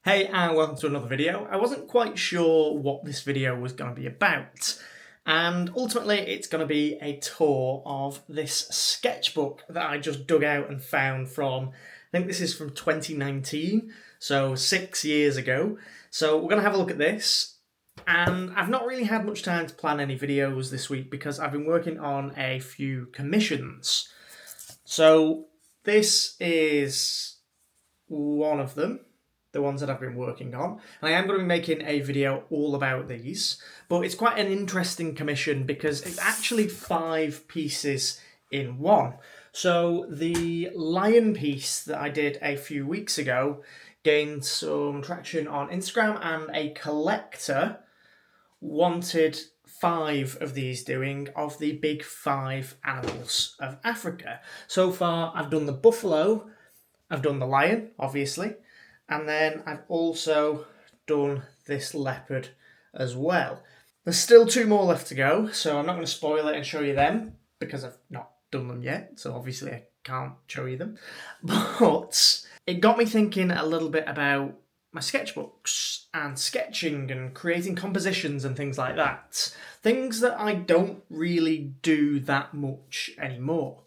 Hey, and welcome to another video. I wasn't quite sure what this video was going to be about, and ultimately it's going to be a tour of this sketchbook that I just dug out and found from, I think this is from 2019, so 6 years ago. So we're going to have a look at this, and I've not really had much time to plan any videos this week because I've been working on a few commissions. So this is one of them, the ones that I've been working on. And I am going to be making a video all about these, but it's quite an interesting commission because it's actually 5 pieces in one. So the lion piece that I did a few weeks ago gained some traction on Instagram, and a collector wanted 5 of these doing of the big 5 animals of Africa. So far I've done the buffalo, I've done the lion, obviously, and then I've also done this leopard as well. There's still 2 more left to go, so I'm not going to spoil it and show you them because I've not done them yet, so obviously I can't show you them. But it got me thinking a little bit about my sketchbooks and sketching and creating compositions and things like that. Things that I don't really do that much anymore.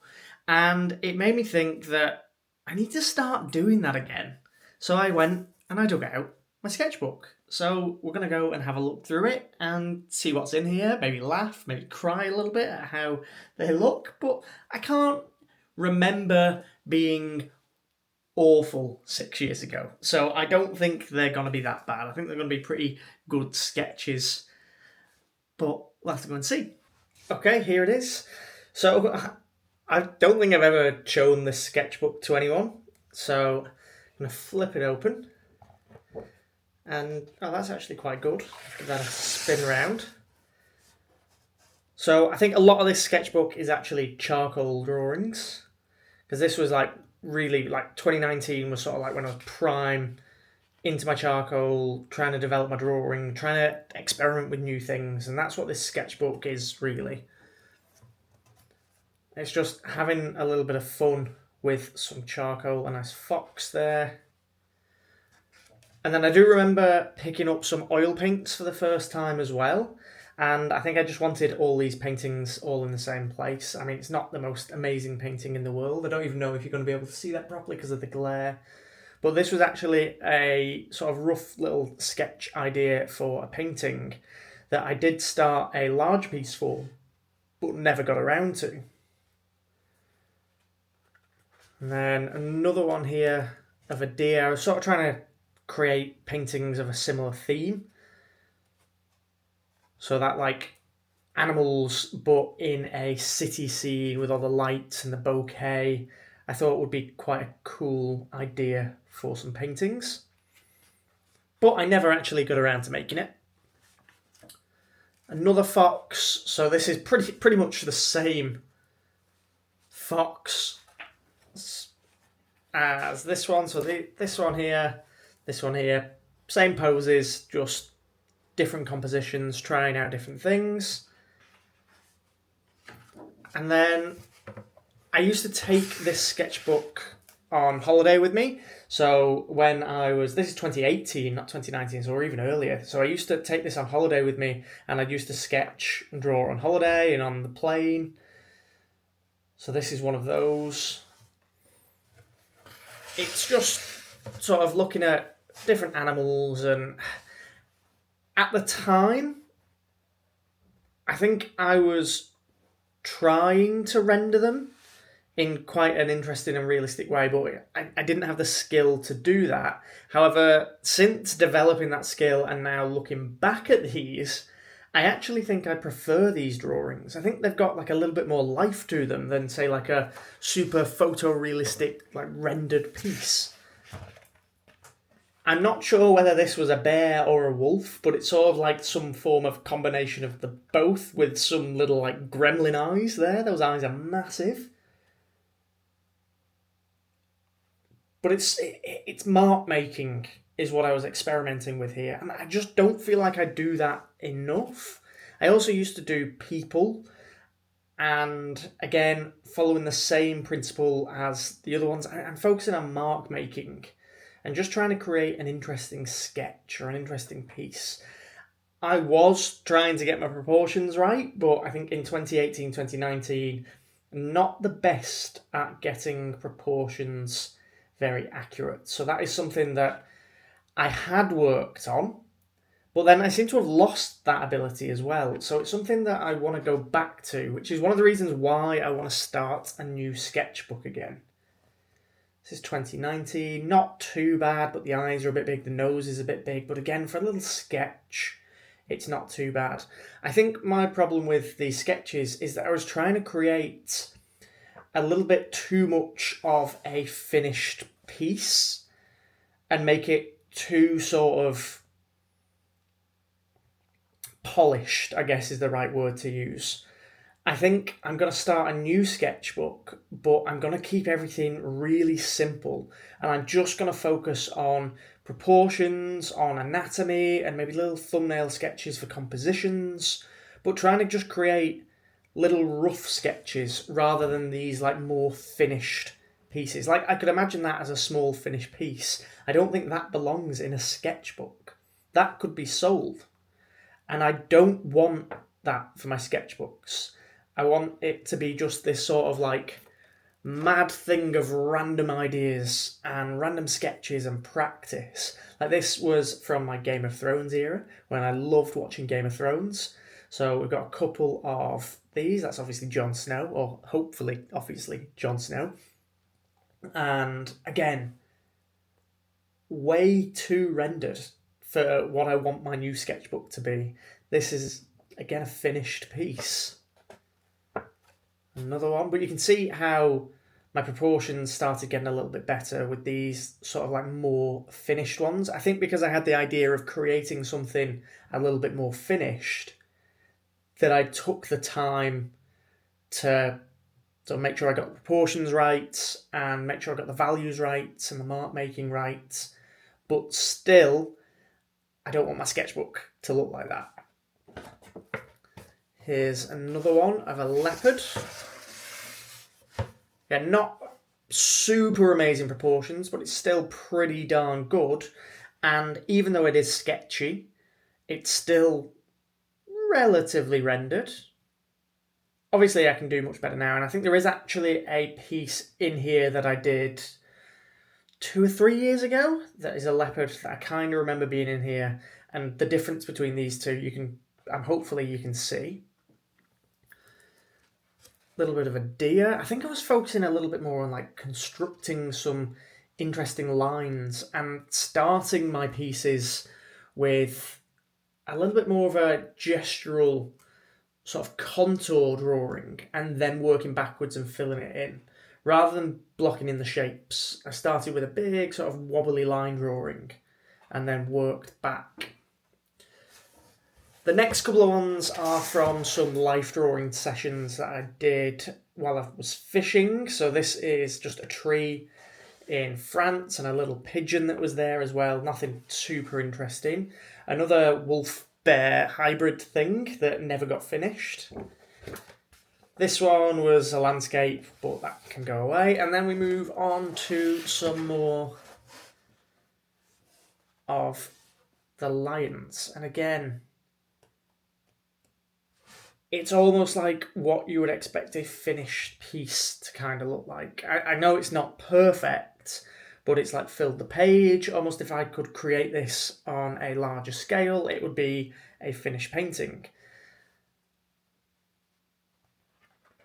And it made me think that I need to start doing that again. So I went and I dug out my sketchbook. So we're going to go and have a look through it and see what's in here, maybe laugh, maybe cry a little bit at how they look. But I can't remember being awful 6 years ago. So I don't think they're going to be that bad. I think they're going to be pretty good sketches. But we'll have to go and see. Okay, here it is. So I don't think I've ever shown this sketchbook to anyone. So I'm going to flip it open. And, oh, that's actually quite good. Give that a spin around. So I think a lot of this sketchbook is actually charcoal drawings. Because this was really 2019 was sort of like when I was prime into my charcoal, trying to develop my drawing, trying to experiment with new things. And that's what this sketchbook is really. It's just having a little bit of fun with some charcoal. A nice fox there. And then I do remember picking up some oil paints for the first time as well. And I think I just wanted all these paintings all in the same place. I mean, it's not the most amazing painting in the world. I don't even know if you're going to be able to see that properly because of the glare. But this was actually a sort of rough little sketch idea for a painting that I did start a large piece for, but never got around to. And then another one here of a deer. I was sort of trying to create paintings of a similar theme. So that animals, but in a city scene with all the lights and the bouquet. I thought would be quite a cool idea for some paintings. But I never actually got around to making it. Another fox. So this is pretty much the same fox as this one. So this one here, same poses, just different compositions, trying out different things. And then I used to take this sketchbook on holiday with me. So when this is 2018, not 2019, or even earlier. So I used to take this on holiday with me, and I used to sketch and draw on holiday and on the plane. So this is one of those. It's just sort of looking at different animals, and at the time, I think I was trying to render them in quite an interesting and realistic way, but I didn't have the skill to do that. However, since developing that skill and now looking back at these, I actually think I prefer these drawings. I think they've got a little bit more life to them than, say, a super photorealistic, rendered piece. I'm not sure whether this was a bear or a wolf, but it's sort of some form of combination of the both, with some little gremlin eyes there. Those eyes are massive. But it's mark making is what I was experimenting with here, and I just don't feel like I do that enough. I also used to do people, and again, following the same principle as the other ones, I'm focusing on mark making and just trying to create an interesting sketch or an interesting piece. I was trying to get my proportions right, but I think in 2018, 2019, not the best at getting proportions very accurate. So that is something that I had worked on, but then I seem to have lost that ability as well. So it's something that I want to go back to, which is one of the reasons why I want to start a new sketchbook again. This is 2019, not too bad, but the eyes are a bit big, the nose is a bit big, but again, for a little sketch, it's not too bad. I think my problem with these sketches is that I was trying to create a little bit too much of a finished piece and make it too sort of polished, I guess is the right word to use. I think I'm going to start a new sketchbook, but I'm going to keep everything really simple. And I'm just going to focus on proportions, on anatomy, and maybe little thumbnail sketches for compositions, but trying to just create little rough sketches rather than these like more finished pieces. Like I could imagine that as a small finished piece. I don't think that belongs in a sketchbook. That could be sold. And I don't want that for my sketchbooks. I want it to be just this sort of like mad thing of random ideas and random sketches and practice. Like this was from my Game of Thrones era when I loved watching Game of Thrones. So we've got a couple of these. That's obviously Jon Snow, or hopefully, obviously, Jon Snow. And again, way too rendered for what I want my new sketchbook to be. This is, again, a finished piece. Another one, but you can see how my proportions started getting a little bit better with these sort of like more finished ones. I think because I had the idea of creating something a little bit more finished, that I took the time to make sure I got the proportions right and make sure I got the values right and the mark making right. But still, I don't want my sketchbook to look like that. Here's another one of a leopard. Yeah, not super amazing proportions, but it's still pretty darn good. And even though it is sketchy, it's still relatively rendered. Obviously, I can do much better now, and I think there is actually a piece in here that I did 2 or 3 years ago that is a leopard that I kind of remember being in here, and the difference between these two, hopefully you can see. Little bit of a deer. I think I was focusing a little bit more on like constructing some interesting lines and starting my pieces with a little bit more of a gestural sort of contour drawing and then working backwards and filling it in rather than blocking in the shapes. I started with a big sort of wobbly line drawing and then worked back. The next couple of ones are from some life drawing sessions that I did while I was fishing. So this is just a tree in France and a little pigeon that was there as well. Nothing super interesting. Another wolf-bear hybrid thing that never got finished. This one was a landscape, but that can go away. And then we move on to some more of the lions. And again, it's almost like what you would expect a finished piece to kind of look like. I know it's not perfect, but it's like filled the page. Almost if I could create this on a larger scale, it would be a finished painting.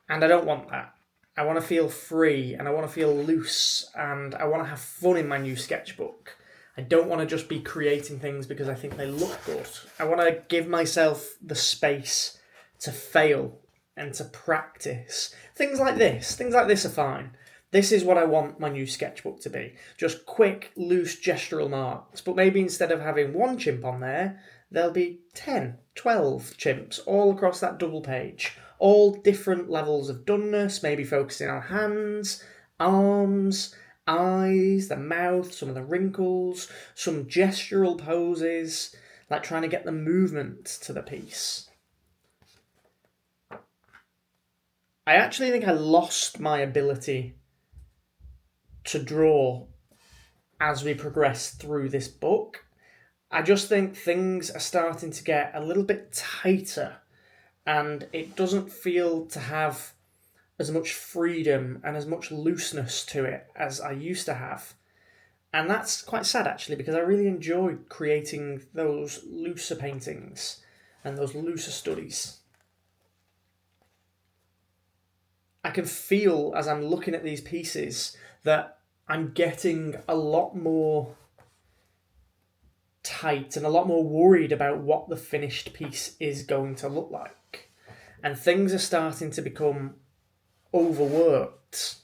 And I don't want that. I want to feel free and I want to feel loose and I want to have fun in my new sketchbook. I don't want to just be creating things because I think they look good. I want to give myself the space to fail and to practice. Things like this are fine. This is what I want my new sketchbook to be. Just quick, loose gestural marks. But maybe instead of having one chimp on there, there'll be 10, 12 chimps all across that double page. All different levels of doneness, maybe focusing on hands, arms, eyes, the mouth, some of the wrinkles, some gestural poses, like trying to get the movement to the piece. I actually think I lost my ability to draw as we progress through this book. I just think things are starting to get a little bit tighter, and it doesn't feel to have as much freedom and as much looseness to it as I used to have. And that's quite sad, actually, because I really enjoyed creating those looser paintings and those looser studies. I can feel as I'm looking at these pieces that I'm getting a lot more tight and a lot more worried about what the finished piece is going to look like. And things are starting to become overworked.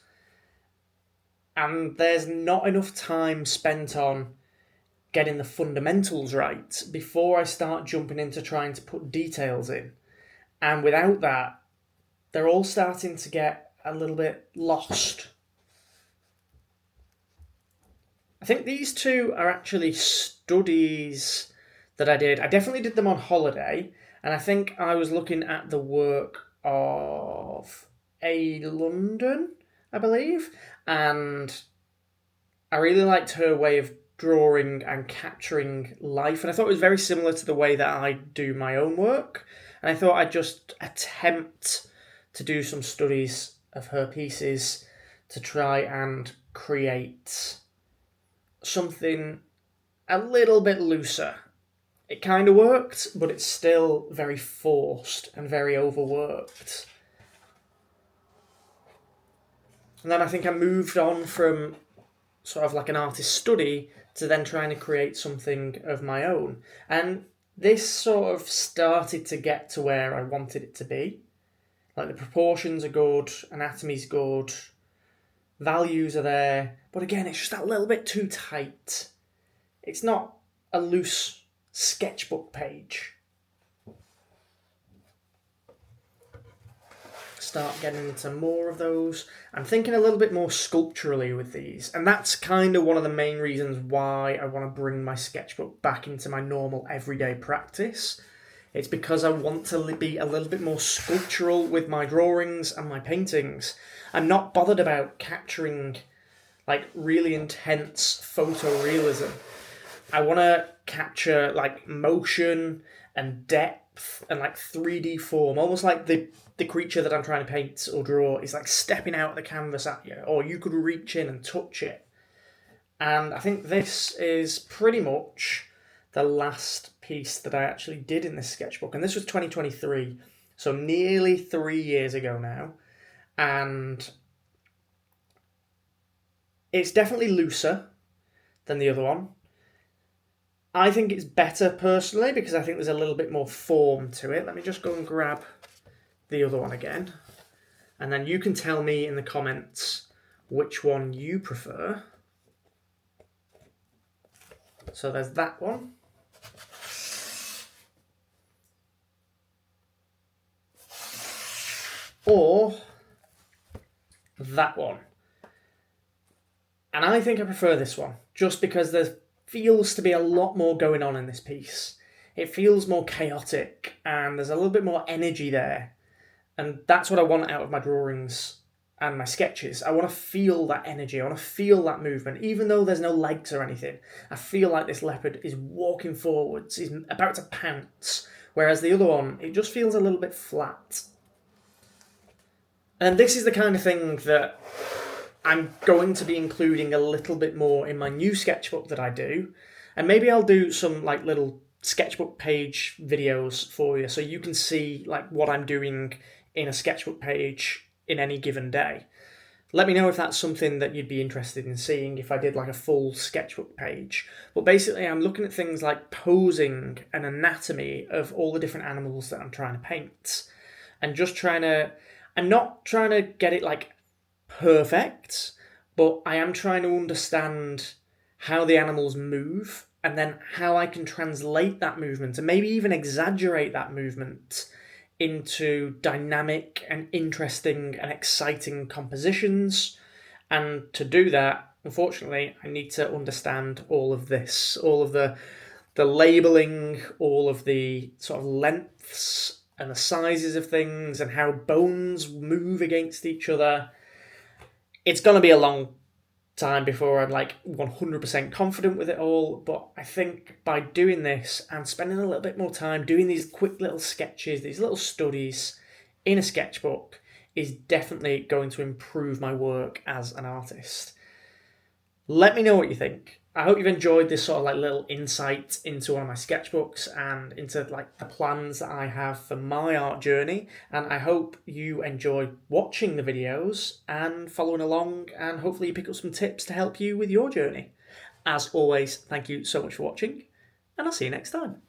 And there's not enough time spent on getting the fundamentals right before I start jumping into trying to put details in. And without that, they're all starting to get a little bit lost. I think these two are actually studies that I did. I definitely did them on holiday, and I think I was looking at the work of A. London, I believe, and I really liked her way of drawing and capturing life, and I thought it was very similar to the way that I do my own work, and I thought I'd just attempt to do some studies of her pieces to try and create something a little bit looser. It kind of worked, but it's still very forced and very overworked. And then I think I moved on from sort of like an artist study to then trying to create something of my own. And this sort of started to get to where I wanted it to be. Like the proportions are good, anatomy's good, values are there, but again, it's just that little bit too tight. It's not a loose sketchbook page. Start getting into more of those. I'm thinking a little bit more sculpturally with these, and that's kind of one of the main reasons why I want to bring my sketchbook back into my normal everyday practice. It's because I want to be a little bit more sculptural with my drawings and my paintings. I'm not bothered about capturing like really intense photorealism. I want to capture like motion and depth and like 3D form, almost like the creature that I'm trying to paint or draw is like stepping out of the canvas at you, or you could reach in and touch it. And I think this is pretty much the last piece that I actually did in this sketchbook, and this was 2023, so nearly 3 years ago now, and it's definitely looser than the other one. I think it's better personally because I think there's a little bit more form to it. Let me just go and grab the other one again, and then you can tell me in the comments which one you prefer. So there's that one. Or that one. And I think I prefer this one, just because there feels to be a lot more going on in this piece. It feels more chaotic, and there's a little bit more energy there. And that's what I want out of my drawings and my sketches. I want to feel that energy, I want to feel that movement, even though there's no legs or anything. I feel like this leopard is walking forwards, he's about to pounce, whereas the other one, it just feels a little bit flat. And this is the kind of thing that I'm going to be including a little bit more in my new sketchbook that I do. And maybe I'll do some like little sketchbook page videos for you so you can see like what I'm doing in a sketchbook page in any given day. Let me know if that's something that you'd be interested in seeing if I did like a full sketchbook page. But basically I'm looking at things like posing and anatomy of all the different animals that I'm trying to paint. And just I'm not trying to get it like perfect, but I am trying to understand how the animals move and then how I can translate that movement and maybe even exaggerate that movement into dynamic and interesting and exciting compositions. And to do that, unfortunately, I need to understand all of this, all of the labelling, all of the sort of lengths and the sizes of things and how bones move against each other. It's going to be a long time before I'm like 100% confident with it all, but I think by doing this and spending a little bit more time doing these quick little sketches, these little studies in a sketchbook is definitely going to improve my work as an artist. Let me know what you think. I hope you've enjoyed this sort of like little insight into one of my sketchbooks and into like the plans that I have for my art journey. And I hope you enjoy watching the videos and following along, and hopefully you pick up some tips to help you with your journey. As always, thank you so much for watching, and I'll see you next time.